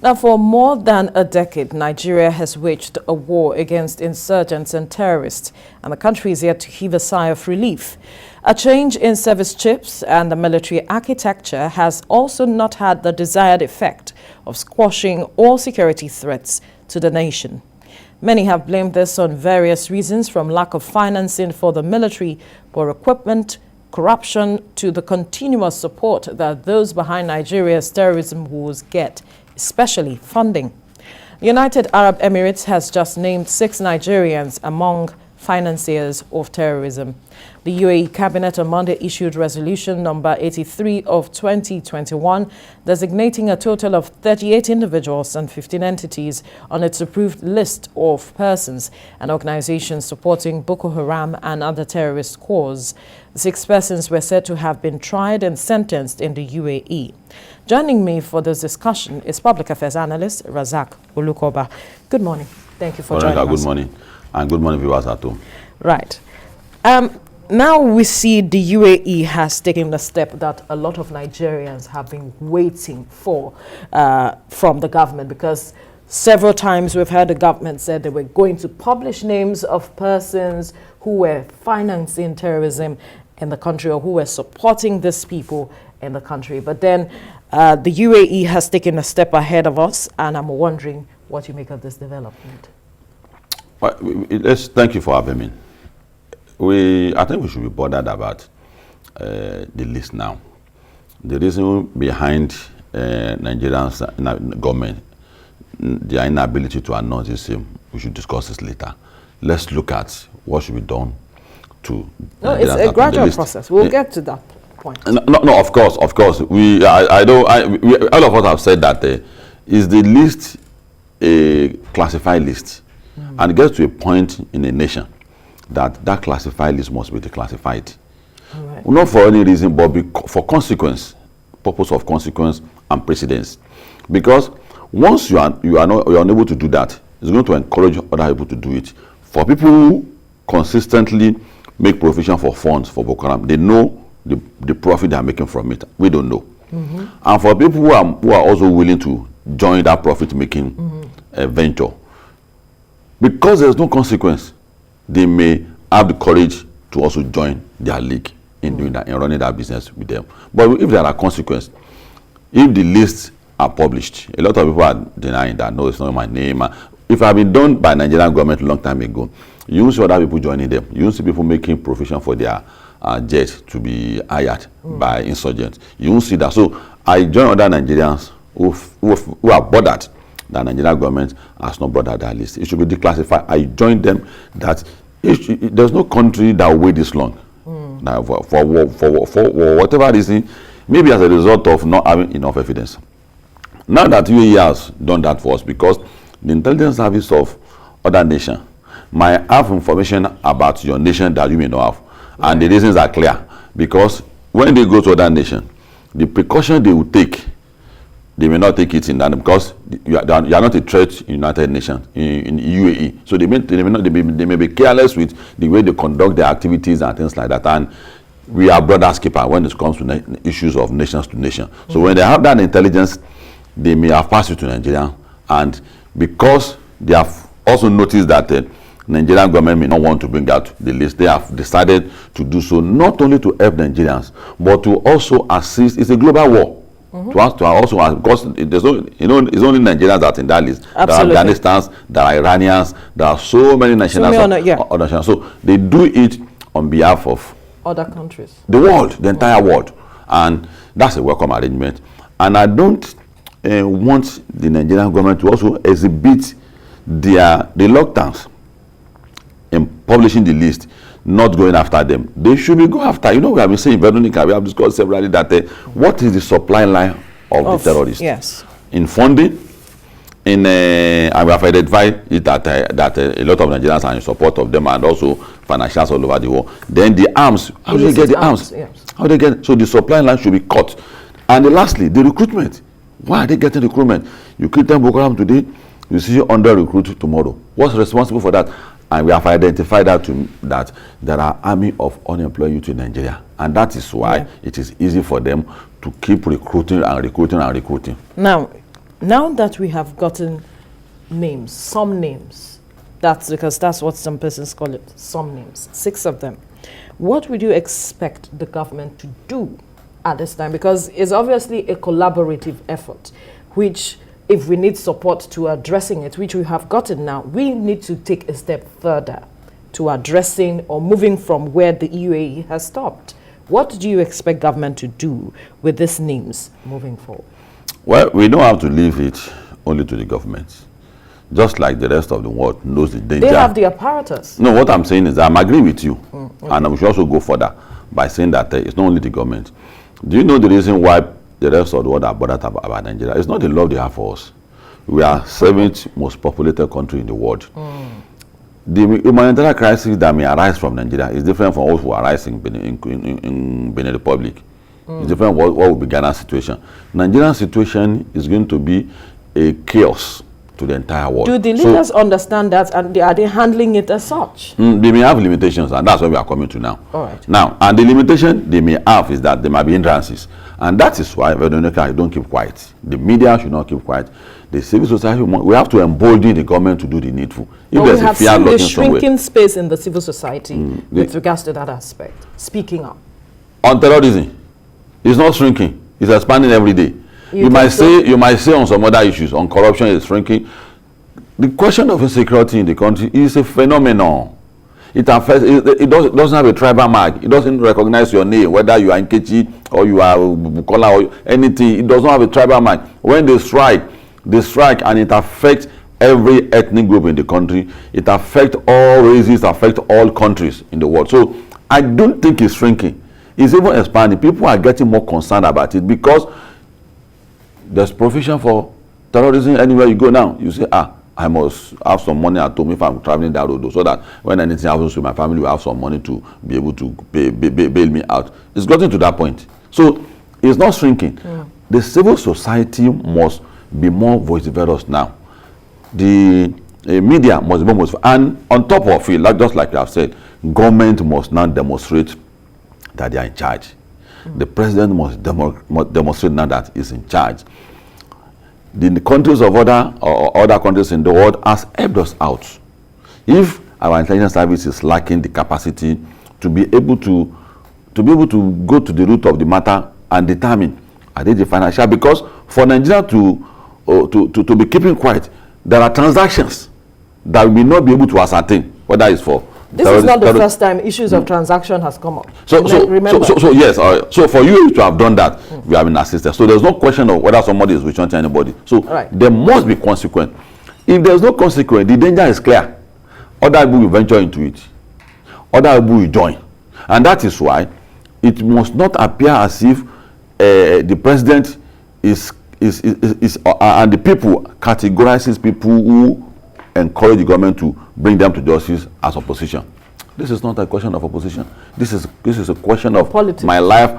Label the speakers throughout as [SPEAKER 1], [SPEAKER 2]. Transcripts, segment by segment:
[SPEAKER 1] Now, for more than a decade, Nigeria has waged a war against insurgents and terrorists, and the country is yet to heave a sigh of relief. A change in service chiefs and the military architecture has also not had the desired effect of squashing all security threats to the nation. Many have blamed this on various reasons, from lack of financing for the military, poor equipment, corruption, to the continuous support that those behind Nigeria's terrorism wars get, especially funding. The United Arab Emirates has just named 6 Nigerians among financiers of terrorism. The UAE Cabinet on Monday issued resolution number 83 of 2021, designating a total of 38 individuals and 15 entities on its approved list of persons and organizations supporting Boko Haram and other terrorist causes. 6 persons were said to have been tried and sentenced in the UAE. Joining me for this discussion is public affairs analyst Razak Olukoba. Good morning. Thank you for joining us.
[SPEAKER 2] Good morning. And good morning, viewers at home.
[SPEAKER 1] Right. Now we see the UAE has taken the step that a lot of Nigerians have been waiting for from the government, because several times we've heard the government said they were going to publish names of persons who were financing terrorism in the country or who were supporting these people in the country. But then the UAE has taken a step ahead of us, and I'm wondering what you make of this development.
[SPEAKER 2] Thank you for having me. I think we should be bothered about the list now. The reason behind Nigeria's government, their inability to announce this, we should discuss this later. Let's look at what should be done to.
[SPEAKER 1] No, it's a gradual process. We'll get to that point.
[SPEAKER 2] No, of course. All of us have said that is the list a classified list. And it gets to a point in a nation that classified list must be declassified. Right. Not for any reason, but for consequence, purpose of consequence and precedence. Because once you are unable to do that, it's going to encourage other people to do it. For people who consistently make provision for funds for Boko Haram, they know the profit they are making from it. We don't know. And for people who are also willing to join that profit-making venture, because there's no consequence, they may have the courage to also join their league in doing that, in running that business with them. But if there are consequences, if the lists are published, a lot of people are denying that. No, it's not my name. If it had been done by Nigerian government a long time ago, you won't see other people joining them. You won't see people making provision for their jet to be hired by insurgents. You won't see that. So I join other Nigerians who are bothered that Nigerian government has not brought out that list. It should be declassified. I join them that there's no country that will wait this long. Now, for whatever reason, maybe as a result of not having enough evidence. Now that UAE has done that for us, because the intelligence service of other nations might have information about your nation that you may not have. And the reasons are clear. Because when they go to other nations, the precaution they will take, they may not take it in that, because you are not a threat in United Nations, in UAE. So they may be careless with the way they conduct their activities and things like that. And we are brothers keeper when it comes to issues of nations to nation. So when they have that intelligence, they may have passed it to Nigeria. And because they have also noticed that the Nigerian government may not want to bring out the list, they have decided to do so, not only to help Nigerians, but to also assist. It's a global war. To also, because there's no, it's only Nigerians that are in that list.
[SPEAKER 1] Absolutely.
[SPEAKER 2] There are Afghanistans, there are Iranians, there are so many nationals. So they do it on behalf of
[SPEAKER 1] other countries,
[SPEAKER 2] the world, the entire world, and that's a welcome arrangement. And I don't want the Nigerian government to also exhibit their reluctance in publishing the list, not going after them. They should be go after. You know, we have been saying, Veronica, we have discussed severally that what is the supply line of the terrorists?
[SPEAKER 1] Yes.
[SPEAKER 2] In funding, and we have identified it that a lot of Nigerians are in support of them, and also financials all over the world. Then the arms, how do they get the arms? Yes. How they get? So the supply line should be cut. And lastly, the recruitment. Why are they getting recruitment? You create them Boko Haram today, you see under recruit tomorrow. What's responsible for that? And we have identified that there are army of unemployed youth in Nigeria. And that is why it is easy for them to keep recruiting and recruiting and recruiting.
[SPEAKER 1] Now, Now that we have gotten names, some names, that's because that's what some persons call it, some names, 6 of them. What would you expect the government to do at this time? Because it's obviously a collaborative effort, which if we need support to addressing it, which we have gotten now, we need to take a step further to addressing or moving from where the UAE has stopped. What do you expect government to do with these names moving forward?
[SPEAKER 2] Well, we don't have to leave it only to the government. Just like the rest of the world knows the danger.
[SPEAKER 1] They have the apparatus.
[SPEAKER 2] No, what I'm saying is I'm agreeing with you. Okay. And we should also go further by saying that it's not only the government. Do you know the reason why the rest of the world are bothered about Nigeria? It's not the love they have for us. We are 7th most populated country in the world. The humanitarian crisis that may arise from Nigeria is different from what will arise in Benin Republic. It's different from what will be Ghana's situation. Nigerian situation is going to be a chaos to the entire world.
[SPEAKER 1] Do the leaders understand that, and are they handling it as such?
[SPEAKER 2] They may have limitations, and that's what we are coming to now.
[SPEAKER 1] All right.
[SPEAKER 2] Now, and the limitation they may have is that there might be hindrances. And that is why, Veronica, don't keep quiet. The media should not keep quiet. The civil society, we have to embolden the government to do the needful. If
[SPEAKER 1] well,
[SPEAKER 2] there's
[SPEAKER 1] we have
[SPEAKER 2] a fear
[SPEAKER 1] seen a
[SPEAKER 2] lurking
[SPEAKER 1] shrinking
[SPEAKER 2] somewhere,
[SPEAKER 1] space in the civil society with regards to that aspect. Speaking up.
[SPEAKER 2] on terrorism, it's not shrinking. It's expanding every day. You might say on some other issues, on corruption, it's shrinking. The question of insecurity in the country is a phenomenon. It affects. It doesn't have a tribal mark. It doesn't recognize your name, whether you are Nkechi or you are Bukola or anything. It does not have a tribal mark. When they strike, and it affects every ethnic group in the country. It affects all races, affects all countries in the world. So I don't think it's shrinking. It's even expanding. People are getting more concerned about it because there's provision for terrorism anywhere you go now. You say, I must have some money at home if I'm traveling that road, so that when anything happens to my family, we have some money to be able to bail me out. It's gotten to that point. So it's not shrinking. The civil society must be more vociferous now. The media must be more vociferous. And on top of it, just like you have said, government must now demonstrate that they are in charge. The president must demonstrate now that he's in charge. The countries of other countries in the world has helped us out. If our intelligence service is lacking the capacity to be able to go to the root of the matter and determine are they the financial, because for Nigeria to be keeping quiet, there are transactions that we may not be able to ascertain whether it's for.
[SPEAKER 1] This is not the first time issues of transaction has come up.
[SPEAKER 2] So yes, so for you to have done that, we have been assisted. So there's no question of whether somebody is reaching to anybody. So there must be consequence. If there's no consequence, the danger is clear. Other people will venture into it. Other people will join. And that is why it must not appear as if the president is and the people categorizes people who encourage the government to bring them to justice as opposition. This is not a question of opposition. This is a question of politics. My life.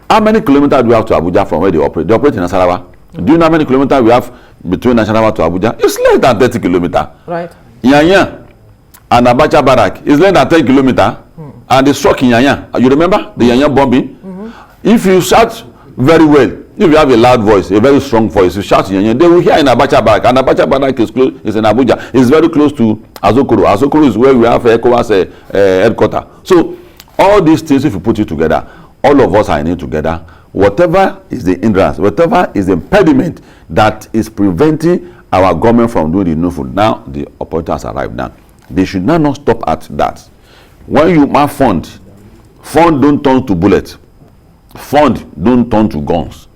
[SPEAKER 2] How many kilometers do we have to Abuja from where they operate? They operate in Nasarawa. Do you know how many kilometers we have between Nasarawa to Abuja? It's less than 30 kilometers. Right. Yanya and Abacha Barak is less than 10 kilometers. And they struck in Yanya. You remember the Yanya bombing? If you shout very well, if you have a loud voice, a very strong voice, you shout in Yanya, they will hear in Abacha Barak. And Abacha Barak is in Abuja. It's very close to Azokoro. Azokoro is where we have ECOWAS headquarters. So all these things, if you put it together, all of us are in it together. Whatever is the hindrance, whatever is the impediment that is preventing our government from doing the needful, now the opportunity has arrived now. They should not stop at that. When you have fund don't turn to bullets. Fund don't turn to guns.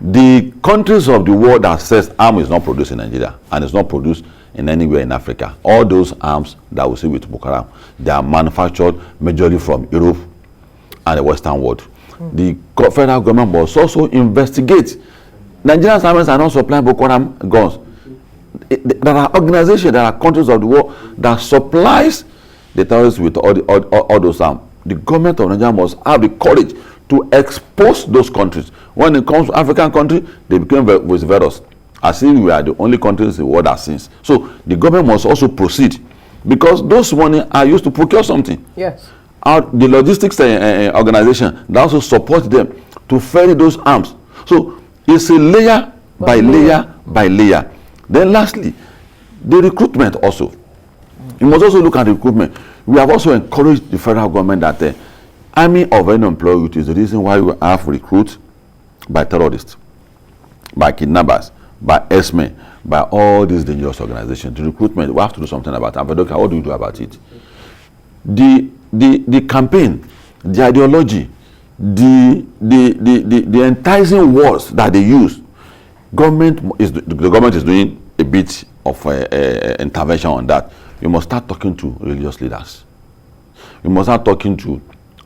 [SPEAKER 2] The countries of the world that says arms is not produced in Nigeria and it's not produced in anywhere in Africa. All those arms that we see with Boko Haram, they are manufactured majorly from Europe and the Western world. The federal government must also investigate. Nigerian armies are not supplying Boko Haram guns. There are organizations, there are countries of the world that supplies the terrorists with all those arms. The government of Nigeria must have the courage to expose those countries. When it comes to African countries, they became vociferous, as if we are the only countries in the world that sins. So the government must also proceed, because those money are used to procure something. Yes. The logistics organization that also support them to ferry those arms. So it's a layer by layer. Then lastly, the recruitment also. You must also look at the recruitment. We have also encouraged the federal government that the army of unemployed youth is the reason why we have recruits by terrorists, by kidnappers, by S-men, by all these dangerous organizations. The recruitment, we have to do something about it. But okay, what do we do about it? The campaign, the ideology, the enticing words that they use, the government is doing a bit of intervention on that. You must start talking to religious leaders. You must start talking to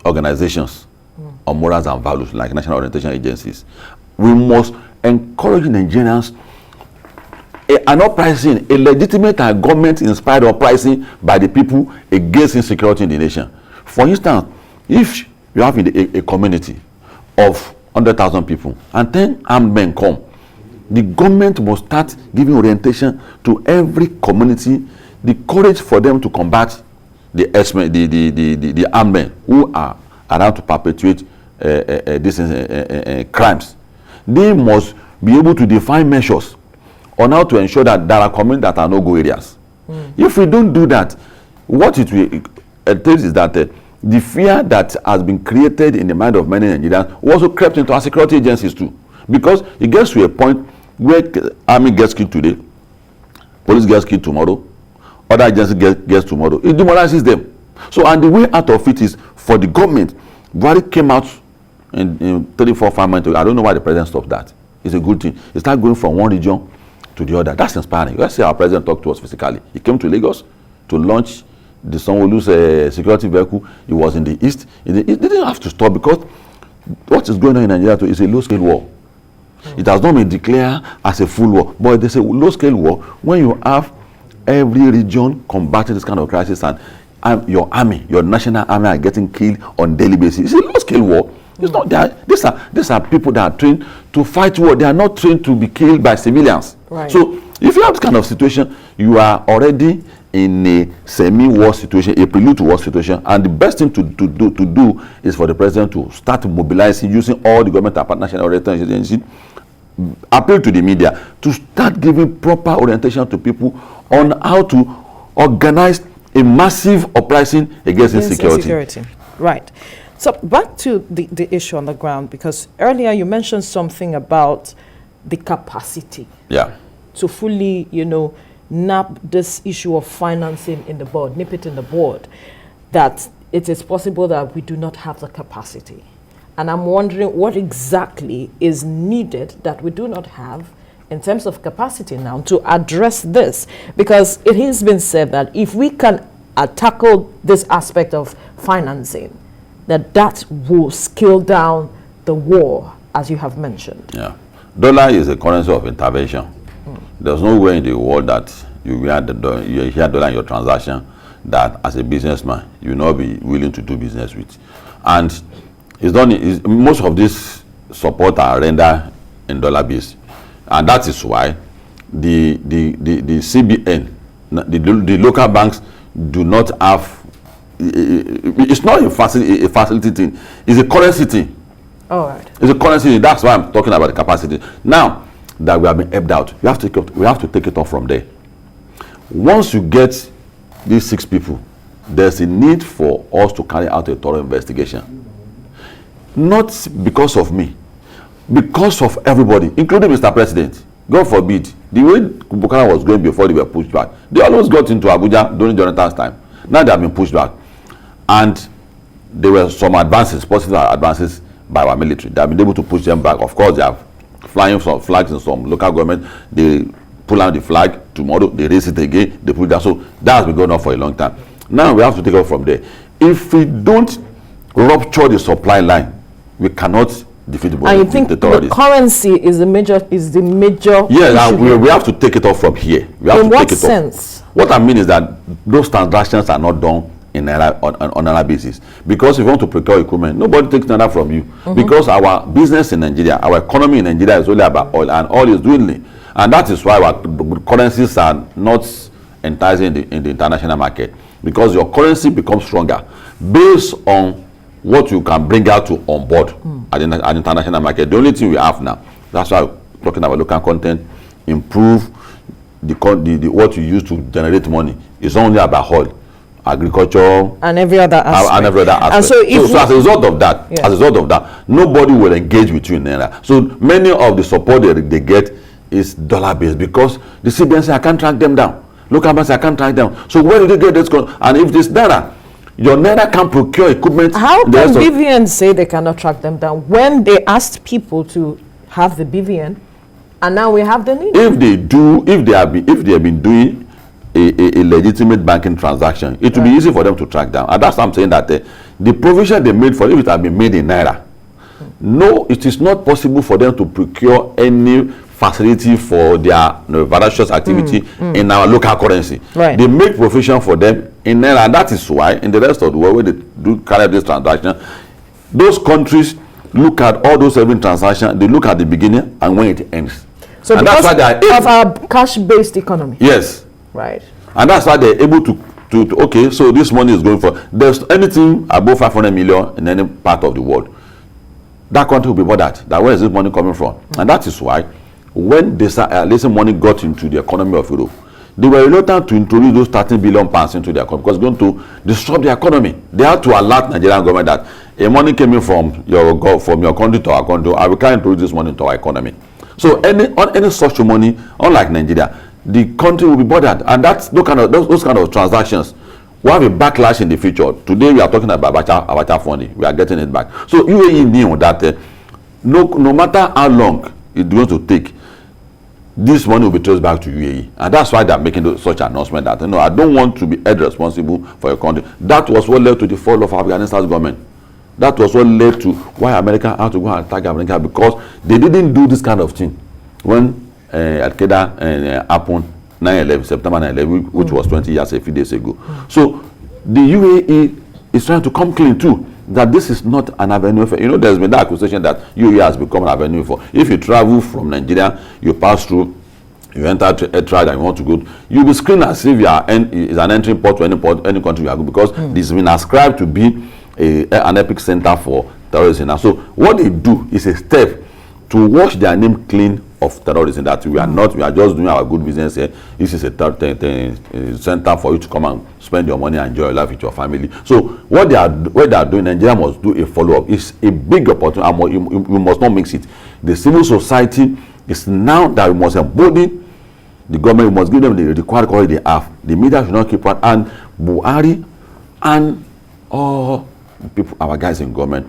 [SPEAKER 2] organizations on morals and values like national orientation agencies. We must encourage Nigerians an uprising, a legitimate and government-inspired uprising by the people against insecurity in the nation. For instance, if you have a community of 100,000 people and 10 armed men come, the government must start giving orientation to every community, the courage for them to combat the armed men who are around to perpetuate these crimes. They must be able to define measures on how to ensure that there are communities that are no-go areas. If we don't do that, what it will tells is that the fear that has been created in the mind of many Nigerians also crept into our security agencies too. Because it gets to a point where army gets killed today, police gets killed tomorrow, other agencies gets tomorrow. It demoralizes them. So, and the way out of it is for the government. Buhari came out in 3, 4, 5 months ago. I don't know why the president stopped that. It's a good thing. It started going from one region to the other. That's inspiring. Let's say our president talked to us physically. He came to Lagos to launch the Sanwo-Olu's security vehicle. He was in the east. He didn't have to stop because what is going on in Nigeria is a low-scale war. It has not been declared as a full war, but there's a low-scale war when you have every region combating this kind of crisis and your army, your national army are getting killed on daily basis. It's a low-scale war. It's not that these are people that are trained to fight war. They are not trained to be killed by civilians.
[SPEAKER 1] Right.
[SPEAKER 2] So if you have this kind of situation, you are already in a semi-war situation, a prelude to war situation, and the best thing to do is for the president to start mobilizing, using all the government and national orientation agencies, appeal to the media to start giving proper orientation to people on how to organize a massive uprising against insecurity.
[SPEAKER 1] Right. So back to the issue on the ground, because earlier you mentioned something about the capacity to fully, nap this issue of financing in the board, nip it in the board, that it is possible that we do not have the capacity. And I'm wondering what exactly is needed that we do not have in terms of capacity now to address this, because it has been said that if we can tackle this aspect of financing, that will scale down the war, as you have mentioned.
[SPEAKER 2] Yeah. Dollar is a currency of intervention. There's no way in the world that you hear dollar in your transaction that as a businessman you will not be willing to do business with. And most of this support are rendered in dollar base. And that is why the CBN, the local banks do not have, it's not a facility thing, it's a currency thing.
[SPEAKER 1] All right.
[SPEAKER 2] It's a currency thing. That's why I'm talking about the capacity. Now that we have been helped out, we have to take it off from there. Once you get these 6 people, there's a need for us to carry out a thorough investigation. Not because of me, because of everybody, including Mr. President. God forbid, the way Boko Haram was going before they were pushed back, they almost got into Abuja during Jonathan's time. Now they have been pushed back. And there were some advances, positive advances by our military. They have been able to push them back. Of course, they have flying some flags in some local government. They pull out the flag. Tomorrow, they raise it again. They put it down. So that has been going on for a long time. Now we have to take it from there. If we don't rupture the supply line, we cannot defeat the
[SPEAKER 1] terrorists. I think the currency is the major.
[SPEAKER 2] Yes, we have to take it off from here. We have
[SPEAKER 1] in
[SPEAKER 2] to
[SPEAKER 1] what
[SPEAKER 2] take it
[SPEAKER 1] sense?
[SPEAKER 2] Off. What I mean is that those transactions are not done on Naira basis. Because if you want to procure equipment, nobody takes Naira from you. Because our business in Nigeria, our economy in Nigeria is only about oil, and oil is dwindling. And that is why our currencies are not enticing in the international market. Because your currency becomes stronger based on what you can bring out to on board at the international market. The only thing we have now, that's why talking about local content, improve the what you use to generate money. It's only about oil, agriculture,
[SPEAKER 1] and every other aspect.
[SPEAKER 2] And every other aspect.
[SPEAKER 1] And so
[SPEAKER 2] as a result of that, nobody will engage with you in naira. So many of the support they get is dollar based, because the CBN say I can't track them down. Local banks, I can't track them. So where do they get this? And if this naira, your naira can procure equipment.
[SPEAKER 1] How can BVN say they cannot track them down when they asked people to have the BVN, and now we have the need?
[SPEAKER 2] If they have been doing a legitimate banking transaction, it will be easy for them to track down. And that's why I'm saying that the provision they made for it have been made in naira. No, it is not possible for them to procure any facility for their voracious activity in our local currency.
[SPEAKER 1] Right.
[SPEAKER 2] They make provision for them in naira, and that is why in the rest of the world where they do carry this transaction, those countries look at all those 7 transactions, they look at the beginning and when it ends.
[SPEAKER 1] So
[SPEAKER 2] and
[SPEAKER 1] because
[SPEAKER 2] that's why they are
[SPEAKER 1] of our cash-based economy.
[SPEAKER 2] Yes.
[SPEAKER 1] Right.
[SPEAKER 2] And that's why they're able to okay, so this money is going for, there's anything above 500 million in any part of the world, that country will be bothered that where is this money coming from? And that is why when this money got into the economy of Europe, they were reluctant to introduce those 13 billion pounds into the economy because it's going to disrupt the economy. They had to alert Nigerian government that a money came in from your country to our country, and we can't introduce this money into our economy. So any such money, unlike Nigeria, the country will be bothered, and that's those kind of transactions will have a backlash in the future. Today we are talking about Abacha funding, we are getting it back. So UAE knew that no matter how long it's going to take, this money will be traced back to UAE, and that's why they are making such announcement that I don't want to be held responsible for your country. That was what led to the fall of Afghanistan's government. That was what led to why America had to go and attack America, because they didn't do this kind of thing when Al-Qaeda happened 9/11, September 9/11, which was 20 years, a few days ago. So the UAE is trying to come clean too, that this is not an avenue for, there's been that accusation that UAE has become an avenue for. If you travel from Nigeria, you pass through, you enter a trial and you want to go, you'll be screened as if you are is an entry port to any country you are going, because this has been ascribed to be an epic center for terrorism. And so what they do is a step to wash their name clean of terrorism, that we are just doing our good business here. This is a center for you to come and spend your money and enjoy your life with your family. So what they are doing, Nigeria must do a follow-up. It's a big opportunity. We must not mix it. The civil society is now that we must embolden the government. We must give them the required courage they have. The media should not keep on. And Buhari and all people, our guys in government,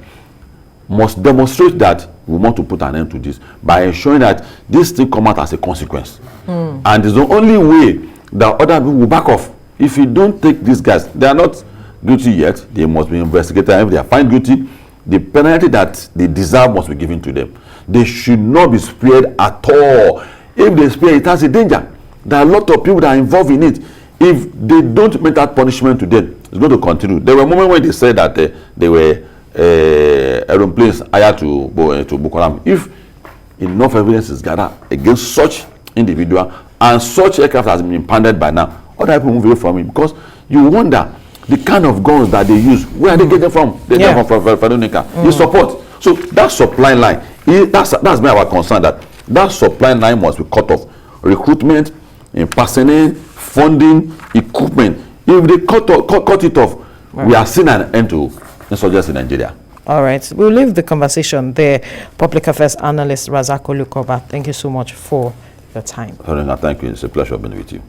[SPEAKER 2] must demonstrate that we want to put an end to this by ensuring that this thing come out as a consequence. And it's the only way that other people will back off. If you don't take these guys, they are not guilty yet, they must be investigated. If they are found guilty, the penalty that they deserve must be given to them. They should not be spared at all. If they spare, it has a danger. There are a lot of people that are involved in it. If they don't make that punishment to them, it's going to continue. There were moments when they said that they were aeroplanes hired to Boko Haram. If enough evidence is gathered against such individual and such aircraft has been impounded by now, other people move away from it, because you wonder the kind of guns that they use, where are they getting from? They get from Fedonica. You support. So that supply line, that's been our concern, that supply line must be cut off. Recruitment, personnel, funding, equipment. If they cut it off, we are seeing an end to insurgency in Nigeria.
[SPEAKER 1] All right. We'll leave the conversation there. Public Affairs Analyst Razak Olukoba, thank you so much for your time.
[SPEAKER 2] Thank you. It's a pleasure being with you.